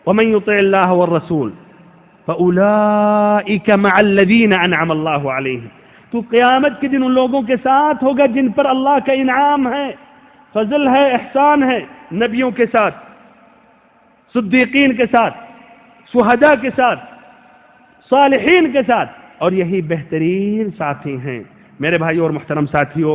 ومن يطع الله والرسول فأولئك مع الذين أنعم الله عليهم، تو قیامت کے دن ان لوگوں کے ساتھ ہوگا جن پر اللہ کا انعام ہے، فضل ہے، احسان ہے، نبیوں کے ساتھ، صدیقین کے ساتھ، شہداء کے ساتھ، صالحین کے ساتھ، اور یہی بہترین ساتھی ہیں۔ میرے بھائیو اور محترم ساتھیو،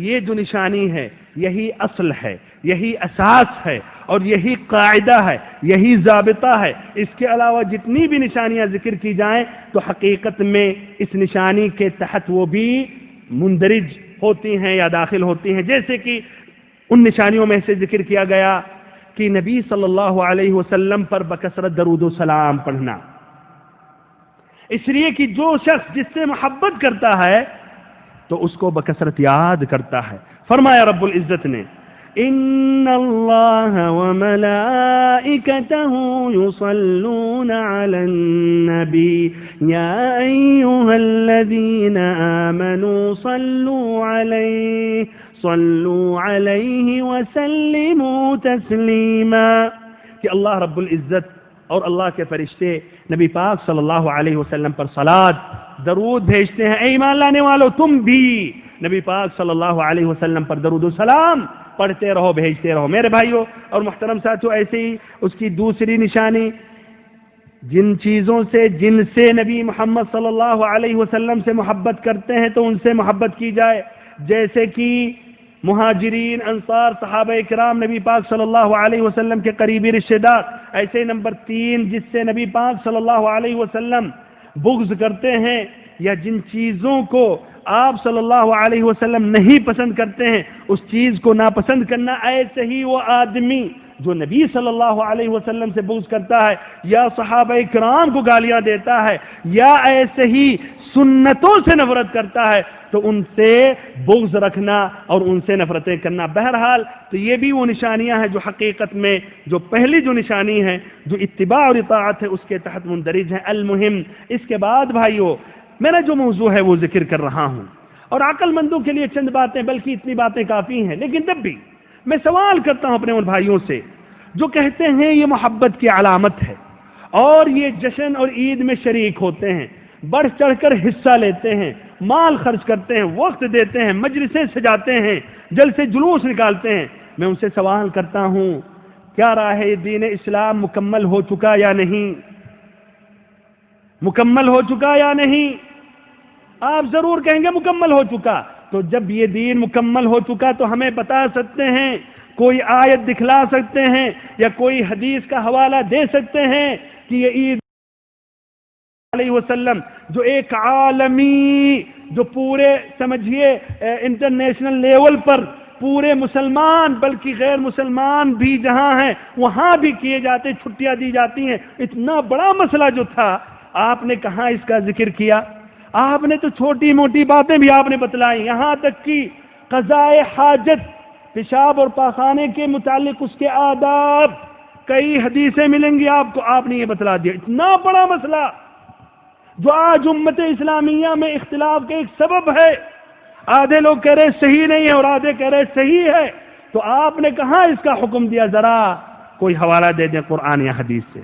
یہ جو نشانی ہے یہی اصل ہے، یہی اساس ہے، اور یہی قاعدہ ہے، یہی ضابطہ ہے۔ اس کے علاوہ جتنی بھی نشانیاں ذکر کی جائیں تو حقیقت میں اس نشانی کے تحت وہ بھی مندرج ہوتی ہیں یا داخل ہوتی ہیں، جیسے کہ ان نشانیوں میں سے ذکر کیا گیا کہ نبی صلی اللہ علیہ وسلم پر بکثرت درود و سلام پڑھنا، اس لیے کہ جو شخص جس سے محبت کرتا ہے تو اس کو بکثرت یاد کرتا ہے۔ فرمایا رب العزت نے ان اللہ وملائکتہ یصلون علی النبی یا ایہا الذین آمنوا صلوا علیہ وسلموا تسلیما، کہ اللہ رب العزت اور اللہ کے فرشتے نبی پاک صلی اللہ علیہ وسلم پر صلاۃ درود بھیجتے ہیں۔ اے ایمان لانے والو، تم بھی نبی پاک صلی اللہ علیہ وسلم پر درود و سلام پڑھتے رہو، بھیجتے رہو۔ میرے بھائیو اور محترم ساتھیو، ایسے ہی اس کی دوسری نشانی، جن چیزوں سے جن سے نبی محمد صلی اللہ علیہ وسلم سے محبت کرتے ہیں تو ان سے محبت کی جائے، جیسے کہ مہاجرین، انصار، صحابہ کرام، نبی پاک صلی اللہ علیہ وسلم کے قریبی رشتہ دار۔ ایسے نمبر 3، جس سے نبی پاک صلی اللہ علیہ وسلم بغض کرتے ہیں یا جن چیزوں کو آپ صلی اللہ علیہ وسلم نہیں پسند کرتے ہیں اس چیز کو ناپسند کرنا۔ ایسے ہی وہ آدمی جو نبی صلی اللہ علیہ وسلم سے بغض کرتا ہے یا صحابہ کرام کو گالیاں دیتا ہے یا ایسے ہی سنتوں سے نفرت کرتا ہے تو ان سے بغض رکھنا اور ان سے نفرتیں کرنا۔ بہرحال تو یہ بھی وہ نشانیاں ہیں جو حقیقت میں جو پہلی جو نشانی ہے جو اتباع اور اطاعت ہے اس کے تحت مندرج ہیں۔ المہم، اس کے بعد بھائیو میرا جو موضوع ہے وہ ذکر کر رہا ہوں، اور عقل مندوں کے لیے چند باتیں، بلکہ اتنی باتیں کافی ہیں، لیکن تب بھی میں سوال کرتا ہوں اپنے ان بھائیوں سے جو کہتے ہیں یہ محبت کی علامت ہے اور یہ جشن اور عید میں شریک ہوتے ہیں، بڑھ چڑھ کر حصہ لیتے ہیں، مال خرچ کرتے ہیں، وقت دیتے ہیں، مجلسیں سجاتے ہیں، جلسے جلوس نکالتے ہیں۔ میں ان سے سوال کرتا ہوں کیا رائے دین اسلام مکمل ہو چکا یا نہیں؟ مکمل ہو چکا یا نہیں؟ آپ ضرور کہیں گے مکمل ہو چکا۔ تو جب یہ دین مکمل ہو چکا تو ہمیں بتا سکتے ہیں، کوئی آیت دکھلا سکتے ہیں یا کوئی حدیث کا حوالہ دے سکتے ہیں کہ یہ عید علیہ وسلم جو ایک عالمی، جو پورے سمجھیے انٹرنیشنل لیول پر پورے مسلمان بلکہ غیر مسلمان بھی جہاں ہیں وہاں بھی کیے جاتے، چھٹیاں دی جاتی ہیں، اتنا بڑا مسئلہ جو تھا آپ نے کہاں اس کا ذکر کیا؟ آپ نے تو چھوٹی موٹی باتیں بھی آپ نے بتلائی، یہاں تک کہ قضائے حاجت، پیشاب اور پاخانے کے متعلق اس کے آداب، کئی حدیثیں ملیں گی آپ کو، آپ نے یہ بتلا دیا۔ اتنا بڑا مسئلہ جو آج امت اسلامیہ میں اختلاف کا ایک سبب ہے، آدھے لوگ کہہ رہے صحیح نہیں ہے اور آدھے کہہ رہے صحیح ہے، تو آپ نے کہاں اس کا حکم دیا؟ ذرا کوئی حوالہ دے دیں قرآن یا حدیث سے۔